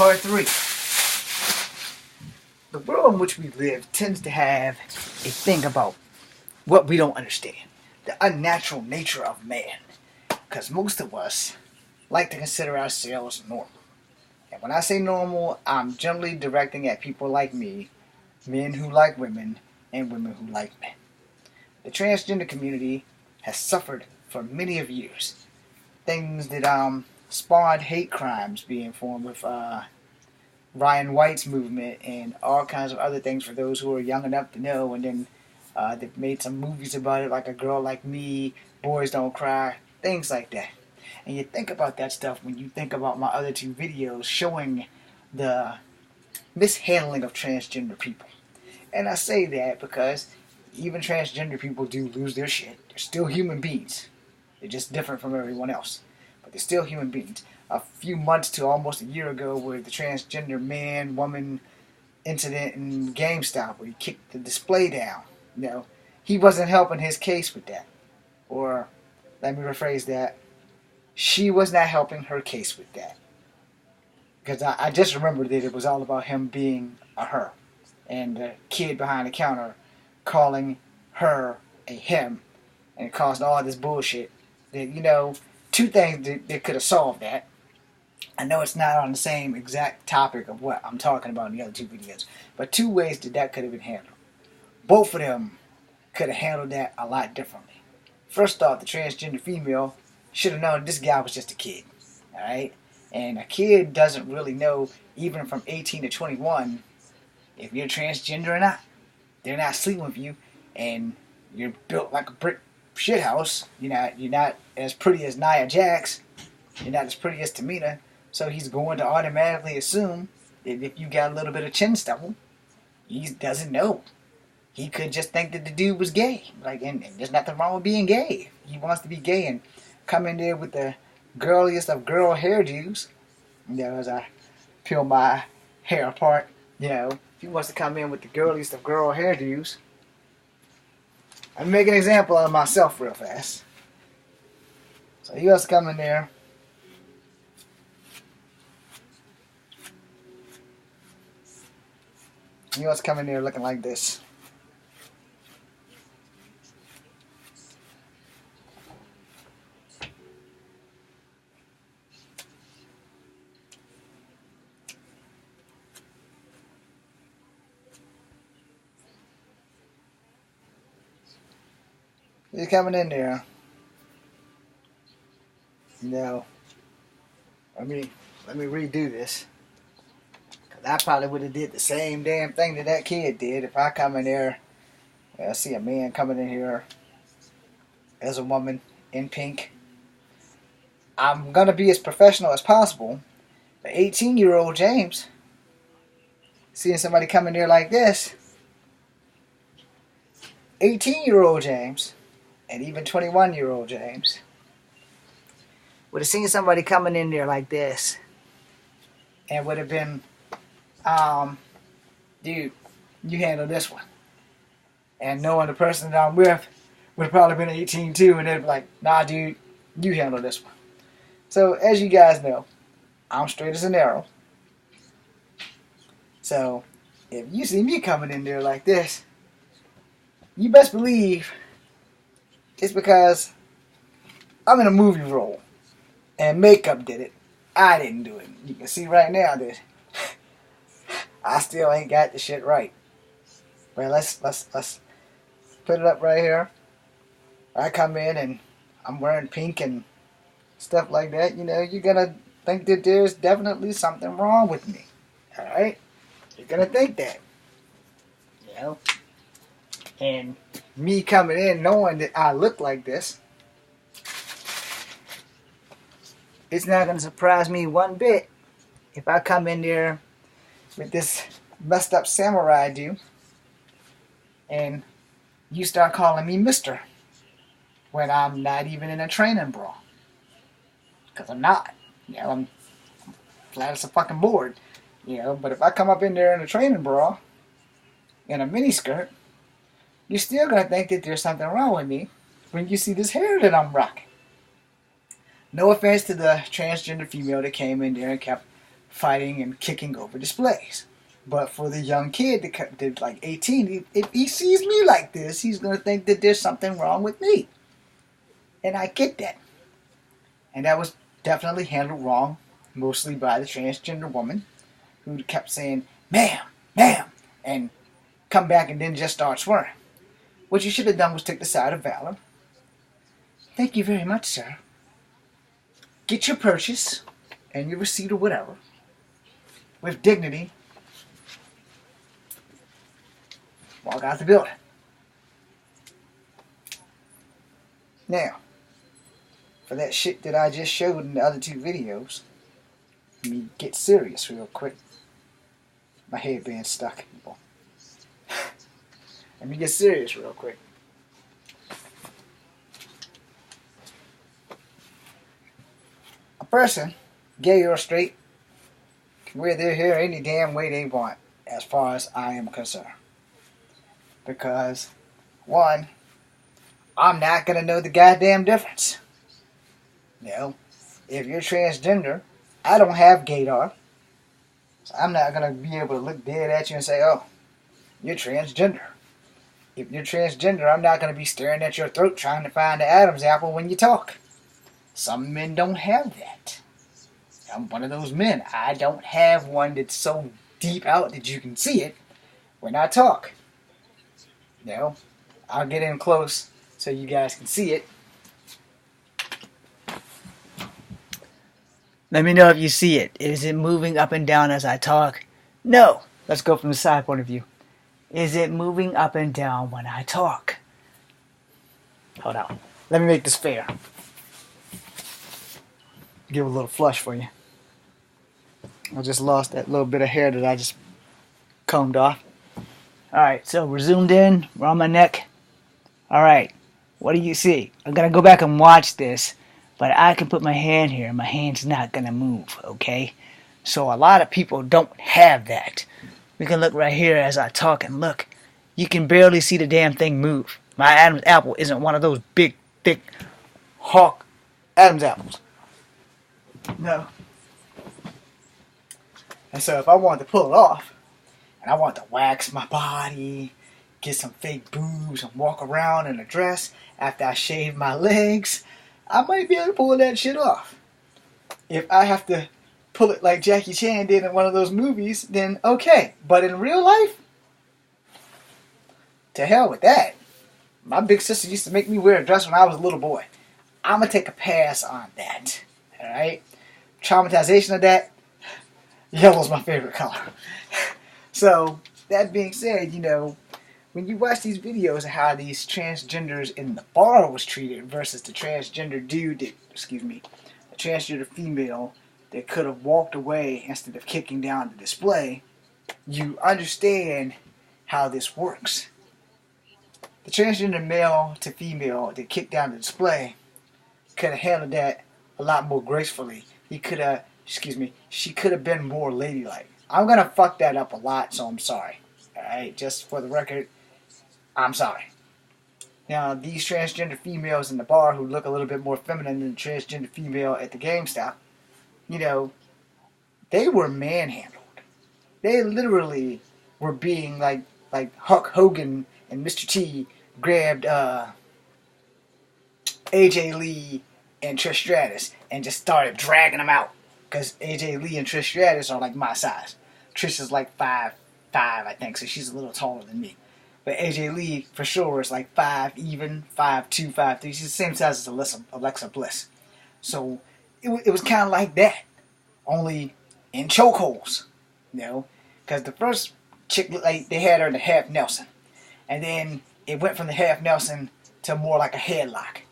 Part 3. The world in which we live tends to have a thing about what we don't understand. The unnatural nature of man. Because most of us like to consider ourselves normal. And when I say normal, I'm generally directing at people like me, men who like women, and women who like men. The transgender community has suffered for many of years. Things that spawned hate crimes being formed with Ryan White's movement and all kinds of other things for those who are young enough to know. And then they've made some movies about it, like A Girl Like Me, Boys Don't Cry, things like that. And you think about that stuff when you think about my other two videos showing the mishandling of transgender people. And I say that because even transgender people do lose their shit. They're still human beings. They're just different from everyone else. But they're still human beings. A few months to almost a year ago with the transgender man-woman incident in GameStop where he kicked the display down. You know, he wasn't helping his case with that. Or, let me rephrase that, she was not helping her case with that. Because I just remembered that it was all about him being a her. And the kid behind the counter calling her a him. And it caused all this bullshit. That, you know, two things that could have solved that. I know it's not on the same exact topic of what I'm talking about in the other two videos. But two ways that could have been handled. Both of them could have handled that a lot differently. First off, the transgender female should have known this guy was just a kid. Alright? And a kid doesn't really know, even from 18 to 21, if you're transgender or not. They're not sleeping with you, and you're built like a brick shithouse. You're not as pretty as Nia Jax. You're not as pretty as Tamina. So he's going to automatically assume that if you got a little bit of chin stubble, he doesn't know. He could just think that the dude was gay. And there's nothing wrong with being gay. He wants to be gay and come in there with the girliest of girl hairdos. As I peel my hair apart, if he wants to come in with the girliest of girl hairdos, I'm make an example out of myself real fast. So he wants to come in there. He wants to come in there looking like this. He's coming in there. No. Let me redo this. Cause I probably would have did the same damn thing that kid did if I come in there. I see a man coming in here as a woman in pink. I'm gonna be as professional as possible. But 18-year-old James seeing somebody come in there like this. 18-year-old James. And even 21-year-old James would have seen somebody coming in there like this and would have been, dude, you handle this one. And knowing the person that I'm with would have probably been 18 too, and they'd be like, nah, dude, you handle this one. So, as you guys know, I'm straight as an arrow. So, if you see me coming in there like this, you best believe it's because I'm in a movie role and makeup did it. I didn't do it. You can see right now that I still ain't got the shit right. But let's put it up right here. I come in and I'm wearing pink and stuff like that. You're gonna think that there's definitely something wrong with me. Alright? You're gonna think that. And me coming in knowing that I look like this, it's not going to surprise me one bit if I come in there with this messed up samurai dude and you start calling me Mister when I'm not even in a training bra. Because I'm not. I'm flat as a fucking board. But if I come up in there in a training bra, in a miniskirt, you're still going to think that there's something wrong with me when you see this hair that I'm rocking. No offense to the transgender female that came in there and kept fighting and kicking over displays. But for the young kid that like 18, if he sees me like this, he's going to think that there's something wrong with me. And I get that. And that was definitely handled wrong, mostly by the transgender woman, who kept saying, ma'am, ma'am, and come back and then just start swearing. What you should have done was take the side of valor. Thank you very much, sir. Get your purchase and your receipt or whatever with dignity. Walk out the building. Now, for that shit that I just showed in the other two videos, let me get serious real quick. My headband's stuck. Let me get serious real quick. A person, gay or straight, can wear their hair any damn way they want, as far as I am concerned. Because, one, I'm not going to know the goddamn difference. You know, if you're transgender, I don't have gaydar. So I'm not going to be able to look dead at you and say, oh, you're transgender. If you're transgender, I'm not going to be staring at your throat trying to find the Adam's apple when you talk. Some men don't have that. I'm one of those men. I don't have one that's so deep out that you can see it when I talk. You know, I'll get in close so you guys can see it. Let me know if you see it. Is it moving up and down as I talk? No. Let's go from the side point of view. Is it moving up and down when I talk? Hold on. Let me make this fair. Give a little flush for you. I just lost that little bit of hair that I just combed off. Alright, so we're zoomed in. We're on my neck. Alright, what do you see? I'm going to go back and watch this, but I can put my hand here and my hand's not going to move, okay? So a lot of people don't have that. We can look right here as I talk and look. You can barely see the damn thing move. My Adam's apple isn't one of those big, thick, hawk Adam's apples. No. And so if I wanted to pull it off, and I want to wax my body, get some fake boobs, and walk around in a dress after I shave my legs, I might be able to pull that shit off. If I have to pull it like Jackie Chan did in one of those movies, then okay. But in real life, to hell with that. My big sister used to make me wear a dress when I was a little boy. I'm going to take a pass on that. Alright? Traumatization of that, yellow's my favorite color. So, that being said, you know, when you watch these videos of how these transgenders in the bar was treated versus the transgender dude, the transgender female that could have walked away instead of kicking down the display, you understand how this works. The transgender male to female that kicked down the display could have handled that a lot more gracefully. She could have been more ladylike. I'm going to fuck that up a lot, so I'm sorry. Alright, just for the record, I'm sorry. Now, these transgender females in the bar who look a little bit more feminine than the transgender female at the GameStop, you know, they were manhandled. They literally were being like Hulk Hogan and Mr. T grabbed AJ Lee and Trish Stratus and just started dragging them out. Because AJ Lee and Trish Stratus are like my size. Trish is like 5'5", I think, so she's a little taller than me. But AJ Lee, for sure, is like 5 even, 5'2", 5'3". She's the same size as Alexa Bliss. So, it was kind of like that. Only in chokeholds, you know. Because the first chick looked like they had her in the half Nelson. And then it went from the half Nelson to more like a headlock.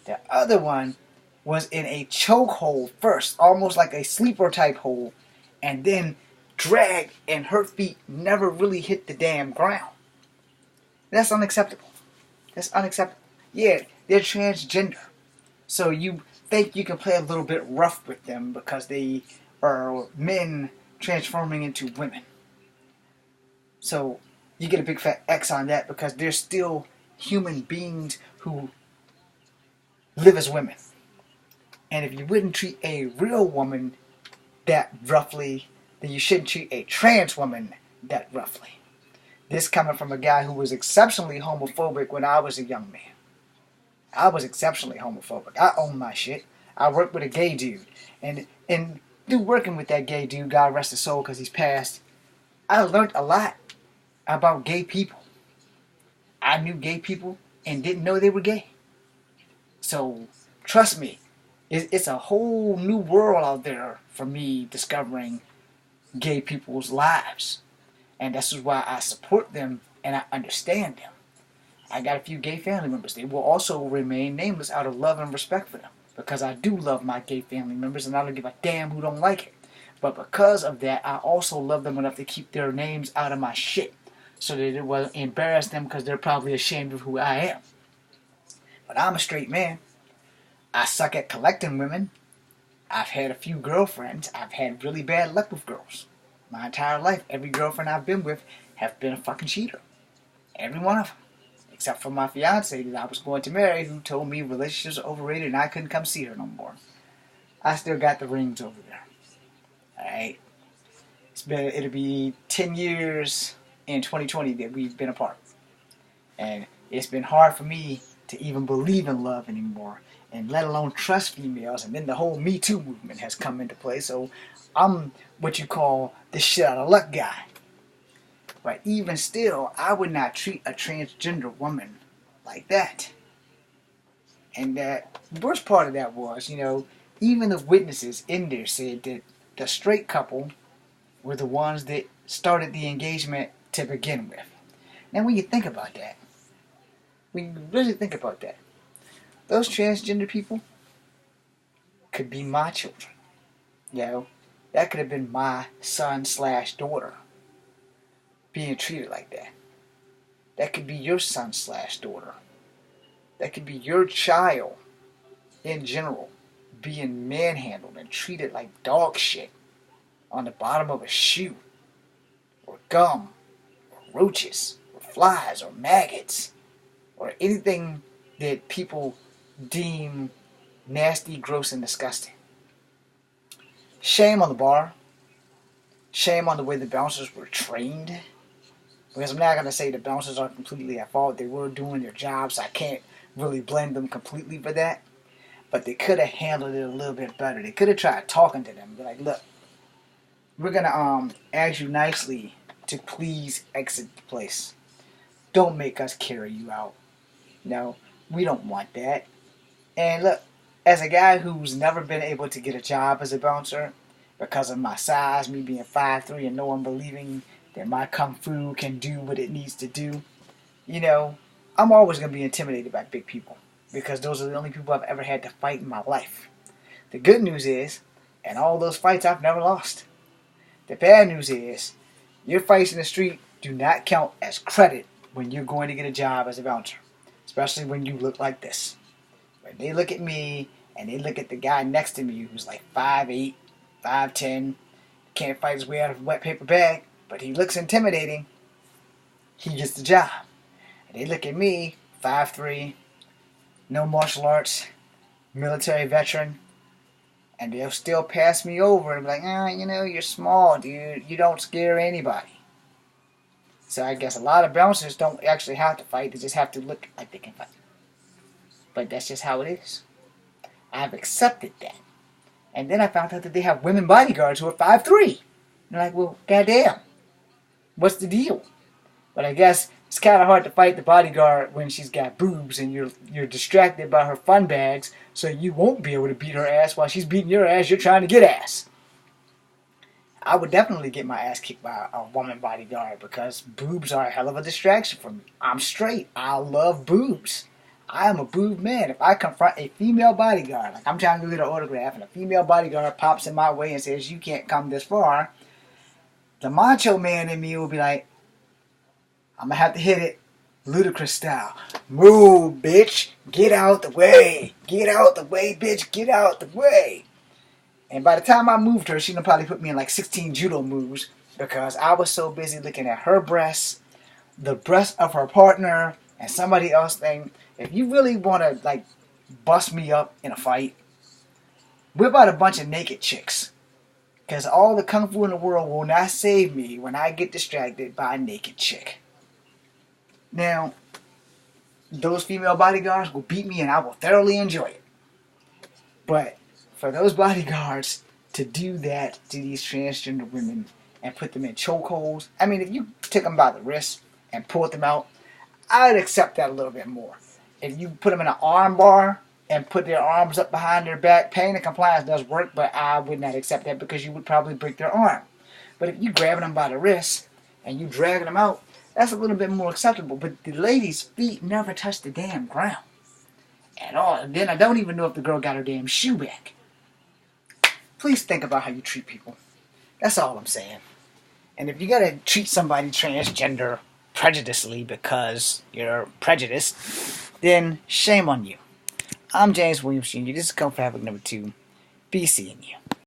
The other one was in a chokehold first, almost like a sleeper type hold, and then dragged, and her feet never really hit the damn ground. That's unacceptable. That's unacceptable. Yeah, they're transgender. So you think you can play a little bit rough with them because they are men transforming into women. So you get a big fat X on that because they're still human beings who live as women. And if you wouldn't treat a real woman that roughly, then you shouldn't treat a trans woman that roughly. This coming from a guy who was exceptionally homophobic when I was a young man. I was exceptionally homophobic. I own my shit. I worked with a gay dude. And through working with that gay dude, God rest his soul because he's passed, I learned a lot about gay people. I knew gay people and didn't know they were gay. So, trust me, it's a whole new world out there for me discovering gay people's lives. And this is why I support them and I understand them. I got a few gay family members. They will also remain nameless out of love and respect for them. Because I do love my gay family members and I don't give a damn who don't like it. But because of that, I also love them enough to keep their names out of my shit. So that it won't embarrass them because they're probably ashamed of who I am. But I'm a straight man. I suck at collecting women. I've had a few girlfriends. I've had really bad luck with girls. My entire life, every girlfriend I've been with have been a fucking cheater. Every one of them. Except for my fiance that I was going to marry, who told me relationships are overrated and I couldn't come see her no more. I still got the rings over there. Alright? It'll be 10 years in 2020 that we've been apart. And it's been hard for me to even believe in love anymore. And let alone trust females. And then the whole Me Too movement has come into play. So I'm what you call the shit out of luck guy. But even still, I would not treat a transgender woman like that. And the worst part of that was, even the witnesses in there said that the straight couple were the ones that started the engagement to begin with. Now when you think about that, when you really think about that, those transgender people could be my children. That could have been my son/daughter. Being treated like that. That could be your son/daughter. That could be your child in general being manhandled and treated like dog shit on the bottom of a shoe, or gum, or roaches, or flies, or maggots, or anything that people deem nasty, gross, and disgusting. Shame on the bar. Shame on the way the bouncers were trained. Because I'm not going to say the bouncers are completely at fault. They were doing their jobs. So I can't really blame them completely for that. But they could have handled it a little bit better. They could have tried talking to them. Be like, look, we're going to ask you nicely to please exit the place. Don't make us carry you out. No, we don't want that. And look, as a guy who's never been able to get a job as a bouncer because of my size, me being 5'3", and no one believing that my kung fu can do what it needs to do, I'm always going to be intimidated by big people because those are the only people I've ever had to fight in my life. The good news is, in all those fights, I've never lost. The bad news is, your fights in the street do not count as credit when you're going to get a job as a bouncer, especially when you look like this. When they look at me and they look at the guy next to me who's like 5'8", 5'10", can't fight his way out of a wet paper bag, but he looks intimidating, he gets the job. And they look at me, 5'3", no martial arts, military veteran, and they'll still pass me over and be like, you're small, dude, you don't scare anybody. So I guess a lot of bouncers don't actually have to fight, they just have to look like they can fight. But that's just how it is. I've accepted that. And then I found out that they have women bodyguards who are 5'3". And they're like, well, goddamn. What's the deal? But I guess it's kind of hard to fight the bodyguard when she's got boobs and you're distracted by her fun bags, so you won't be able to beat her ass while she's beating your ass. You're trying to get ass. I would definitely get my ass kicked by a woman bodyguard because boobs are a hell of a distraction for me. I'm straight. I love boobs. I am a boob man. If I confront a female bodyguard, like I'm trying to get an autograph, and a female bodyguard pops in my way and says, you can't come this far, the macho man in me will be like, I'm going to have to hit it ludicrous style. Move, bitch. Get out the way. Get out the way, bitch. Get out the way. And by the time I moved her, she done probably put me in like 16 judo moves because I was so busy looking at her breasts, the breasts of her partner, and somebody else thing. If you really want to like bust me up in a fight, whip out a bunch of naked chicks Because all the kung fu in the world will not save me when I get distracted by a naked chick. Now, those female bodyguards will beat me and I will thoroughly enjoy it. But for those bodyguards to do that to these transgender women and put them in chokeholds, I mean, if you took them by the wrist and pulled them out, I'd accept that a little bit more. If you put them in an arm bar and put their arms up behind their back, pain and compliance does work, but I would not accept that because you would probably break their arm. But if you grabbing them by the wrist and you dragging them out, that's a little bit more acceptable. But the lady's feet never touch the damn ground at all. And then I don't even know if the girl got her damn shoe back. Please think about how you treat people. That's all I'm saying. And if you gotta treat somebody transgender prejudiciously because you're prejudiced, then shame on you. I'm James Williams Jr. This is Kung Fu Havoc number 2. Be seeing you.